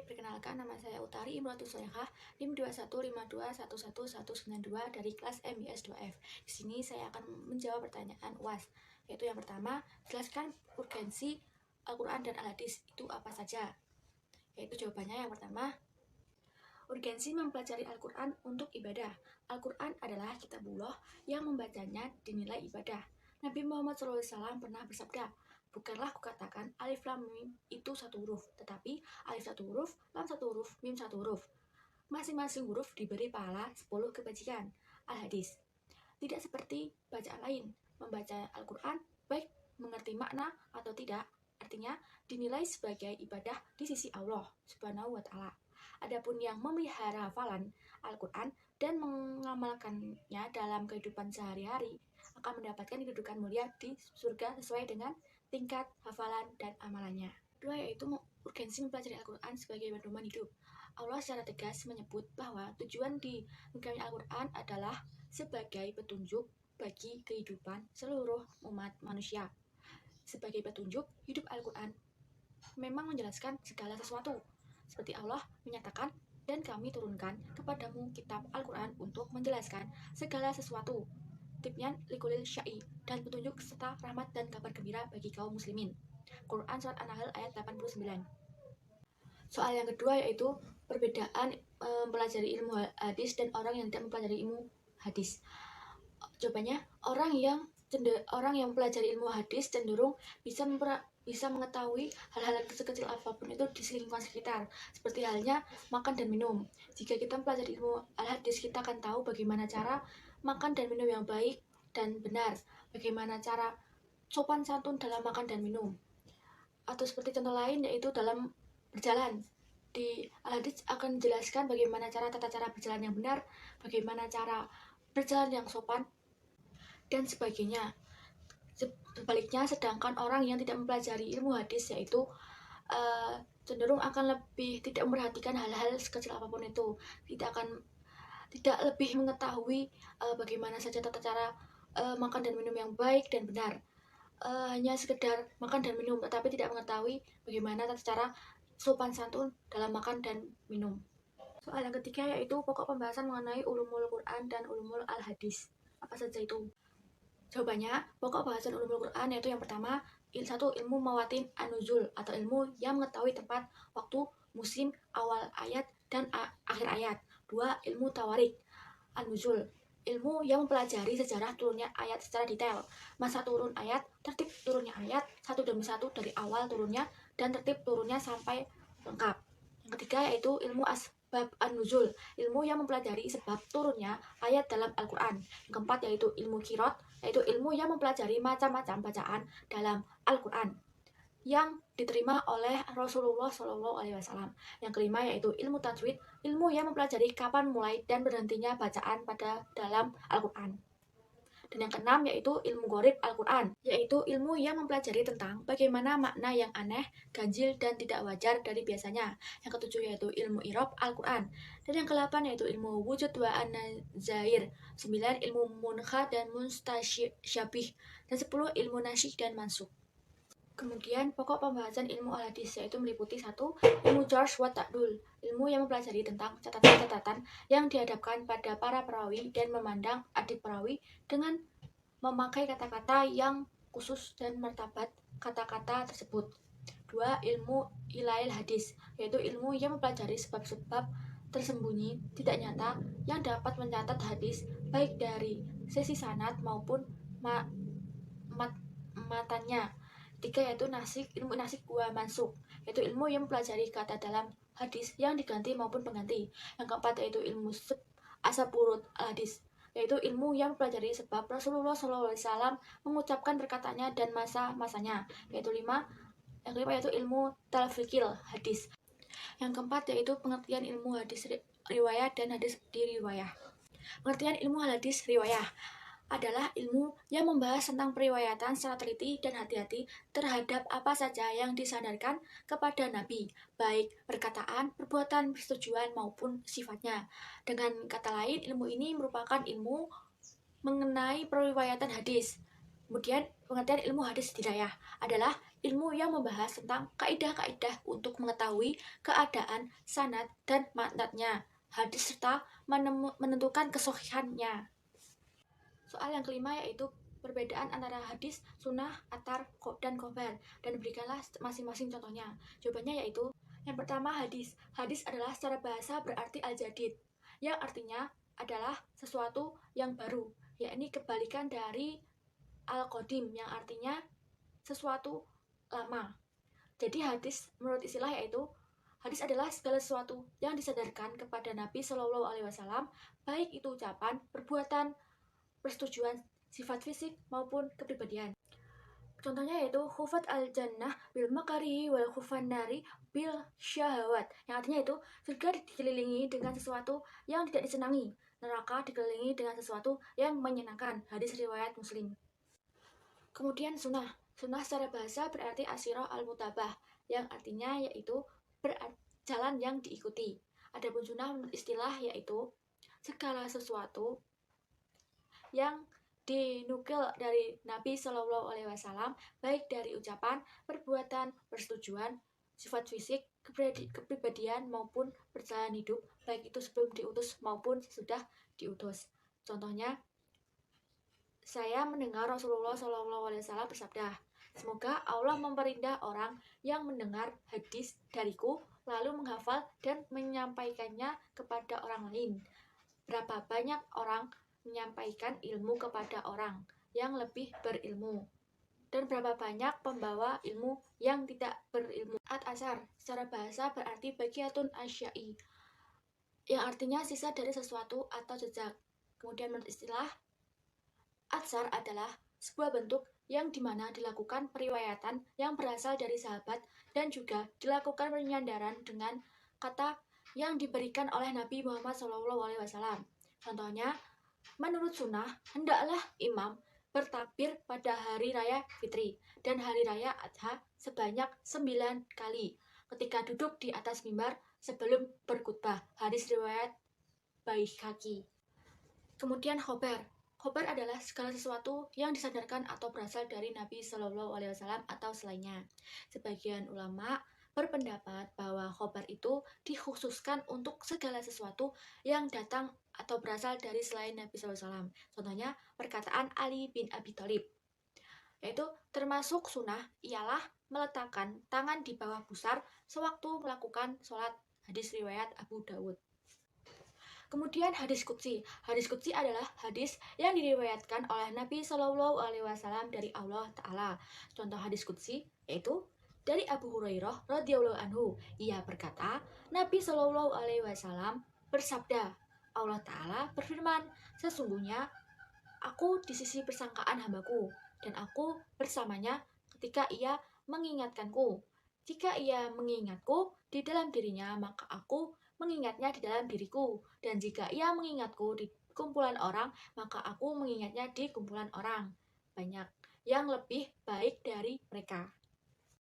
perkenalkan nama saya Utari Imrotus Solehah, NIM 2152111192 dari kelas MIS 2F. Di sini saya akan menjawab pertanyaan UAS, yaitu yang pertama, jelaskan urgensi Al-Quran dan Al-Hadis itu apa saja? Yaitu jawabannya yang pertama, urgensi mempelajari Al-Quran untuk ibadah. Al-Quran adalah kitabullah yang membacanya dinilai ibadah. Nabi Muhammad SAW pernah bersabda, bukanlah kukatakan alif lam mim itu satu huruf, tetapi alif satu huruf, lam satu huruf, mim satu huruf. Masing-masing huruf diberi pahala 10 kebajikan. Al-Hadis, tidak seperti bacaan lain. Membaca Al-Quran baik mengerti makna atau tidak, artinya dinilai sebagai ibadah di sisi Allah Subhanahu wa Ta'ala. Adapun yang memelihara hafalan Al-Quran dan mengamalkannya dalam kehidupan sehari-hari akan mendapatkan kedudukan mulia di surga sesuai dengan tingkat hafalan dan amalannya. Dua, yaitu urgensi mempelajari Al-Quran sebagai pedoman hidup. Allah secara tegas menyebut bahwa tujuan diberikannya Al-Quran adalah sebagai petunjuk bagi kehidupan seluruh umat manusia. Sebagai petunjuk hidup Al-Quran memang menjelaskan segala sesuatu. Seperti Allah menyatakan, dan kami turunkan kepadamu kitab Al-Quran untuk menjelaskan segala sesuatu. Tipnya likulil syai, dan petunjuk serta rahmat dan kabar gembira bagi kaum muslimin. Quran Surat An-Nahl ayat 89. Soal yang kedua yaitu perbedaan mempelajari ilmu hadis dan orang yang tidak mempelajari ilmu hadis. Jawabannya, orang yang mempelajari ilmu hadis cenderung bisa mengetahui hal-hal sekecil apapun itu di lingkungan sekitar, seperti halnya makan dan minum. Jika kita mempelajari ilmu al-hadis, kita akan tahu bagaimana cara makan dan minum yang baik dan benar, bagaimana cara sopan santun dalam makan dan minum. Atau seperti contoh lain yaitu dalam berjalan. Di al-hadis akan menjelaskan bagaimana tata cara berjalan yang benar, bagaimana cara berjalan yang sopan, dan sebagainya. Sebaliknya, sedangkan orang yang tidak mempelajari ilmu hadis yaitu cenderung akan lebih tidak memperhatikan hal-hal sekecil apapun itu, tidak lebih mengetahui bagaimana saja tata cara makan dan minum yang baik dan benar. Hanya sekedar makan dan minum, tetapi tidak mengetahui bagaimana tata cara sopan santun dalam makan dan minum. Soal yang ketiga yaitu pokok pembahasan mengenai ulumul Quran dan ulumul al-hadis. Apa saja itu? Jawabannya, pokok bahasan ulumul Quran yaitu yang pertama, ilmu mawatin an-nuzul atau ilmu yang mengetahui tempat, waktu, musim, awal ayat dan akhir ayat. Dua, ilmu tawarik an-nuzul, ilmu yang mempelajari sejarah turunnya ayat secara detail, masa turun ayat, tertib turunnya ayat satu demi satu dari awal turunnya dan tertib turunnya sampai lengkap. Yang ketiga yaitu ilmu asbab an-nuzul, ilmu yang mempelajari sebab turunnya ayat dalam Al-Quran. Yang keempat yaitu ilmu qiraat, yaitu ilmu yang mempelajari macam-macam bacaan dalam Al-Quran yang diterima oleh Rasulullah SAW. Yang kelima yaitu ilmu tajwid, ilmu yang mempelajari kapan mulai dan berhentinya bacaan pada dalam Al-Quran. Dan yang keenam yaitu ilmu gharib Al-Quran, yaitu ilmu yang mempelajari tentang bagaimana makna yang aneh, ganjil, dan tidak wajar dari biasanya. Yang ketujuh yaitu ilmu i'rab Al-Quran. Dan yang kedelapan yaitu ilmu wujud wa an-nazair. 9 ilmu munkha dan mustasyabih. Dan 10 ilmu nasyih dan mansukh. Kemudian pokok pembahasan ilmu al-hadis yaitu meliputi 1. Ilmu jarh wa ta'dil, ilmu yang mempelajari tentang catatan-catatan yang dihadapkan pada para perawi dan memandang adik perawi dengan memakai kata-kata yang khusus dan martabat kata-kata tersebut. 2. Ilmu ilail hadis, yaitu ilmu yang mempelajari sebab-sebab tersembunyi tidak nyata yang dapat mencatat hadis baik dari sisi sanad maupun matanya. 3. Yaitu ilmu nasik wa mansukh, yaitu ilmu yang mempelajari kata dalam hadis yang diganti maupun pengganti. Yang keempat yaitu ilmu asaburut al-hadis, yaitu ilmu yang mempelajari sebab Rasulullah SAW mengucapkan perkataannya dan masa-masanya. Yang kelima yaitu ilmu talfiqil hadis. Yang keempat yaitu pengertian ilmu hadis riwayah dan hadis di riwayah. Pengertian ilmu hadis riwayah adalah ilmu yang membahas tentang periwayatan secara teliti dan hati-hati terhadap apa saja yang disandarkan kepada Nabi, baik perkataan, perbuatan, persetujuan maupun sifatnya. Dengan kata lain, ilmu ini merupakan ilmu mengenai periwayatan hadis, Kemudian pengertian ilmu hadis dirayah adalah ilmu yang membahas tentang kaidah-kaidah untuk mengetahui keadaan, sanad, dan matnatnya hadis serta menentukan kesohihannya. Soal yang kelima yaitu perbedaan antara hadis, sunnah, athar, dan khobar, dan berikanlah masing-masing contohnya. Jawabannya yaitu yang pertama hadis. Hadis adalah secara bahasa berarti al-jadid, yang artinya adalah sesuatu yang baru, yakni kebalikan dari al-qadim yang artinya sesuatu lama. Jadi hadis menurut istilah yaitu hadis adalah segala sesuatu yang disadarkan kepada Nabi Shallallahu Alaihi Wasallam, baik itu ucapan, perbuatan, persetujuan, sifat fisik maupun kepribadian. Contohnya yaitu hufat al-jannah bil makarihi wal khufan nari bil syahawat, yang artinya itu surga dikelilingi dengan sesuatu yang tidak disenangi, neraka dikelilingi dengan sesuatu yang menyenangkan. Hadis riwayat Muslim. Kemudian sunnah. Sunnah secara bahasa berarti asyirah al-mutabah, yang artinya yaitu jalan yang diikuti. Adapun sunnah menurut istilah yaitu segala sesuatu yang dinukil dari Nabi Shallallahu Alaihi Wasallam, baik dari ucapan, perbuatan, persetujuan, sifat fisik, kepribadian maupun perjalanan hidup, baik itu sebelum diutus maupun sesudah diutus. Contohnya, saya mendengar Rasulullah SAW bersabda, semoga Allah memperindah orang yang mendengar hadis dariku, lalu menghafal dan menyampaikannya kepada orang lain. Berapa banyak orang menyampaikan ilmu kepada orang yang lebih berilmu, dan berapa banyak pembawa ilmu yang tidak berilmu. At-asar secara bahasa berarti bagiatun asyai, yang artinya sisa dari sesuatu atau jejak. Kemudian menurut istilah, atsar adalah sebuah bentuk yang dimana dilakukan periwayatan yang berasal dari sahabat dan juga dilakukan penyandaran dengan kata yang diberikan oleh Nabi Muhammad SAW. Contohnya, menurut sunnah, hendaklah imam bertakbir pada hari raya Fitri dan hari raya Adha sebanyak 9 kali ketika duduk di atas mimbar sebelum berkhutbah. Hadis riwayat Baihaqi. Kemudian khobar. Khobar adalah segala sesuatu yang disadarkan atau berasal dari Nabi Shallallahu Alaihi Wasallam atau selainnya. Sebagian ulama berpendapat bahwa khobar itu dikhususkan untuk segala sesuatu yang datang atau berasal dari selain Nabi SAW. Contohnya perkataan Ali bin Abi Thalib, yaitu termasuk sunnah ialah meletakkan tangan di bawah pusar sewaktu melakukan sholat. Hadis riwayat Abu Dawud. Kemudian hadis qudsi. Hadis qudsi adalah hadis yang diriwayatkan oleh Nabi Shallallahu Alaihi Wasallam dari Allah Ta'ala. Contoh hadis qudsi yaitu dari Abu Hurairah radhiyallahu anhu. Ia berkata, Nabi Shallallahu Alaihi Wasallam bersabda, Allah Ta'ala berfirman, sesungguhnya aku di sisi persangkaan hambaku, dan aku bersamanya ketika ia mengingatkanku. Jika ia mengingatku di dalam dirinya, maka aku mengingatnya di dalam diriku, dan jika ia mengingatku di kumpulan orang, maka aku mengingatnya di kumpulan orang banyak yang lebih baik dari mereka.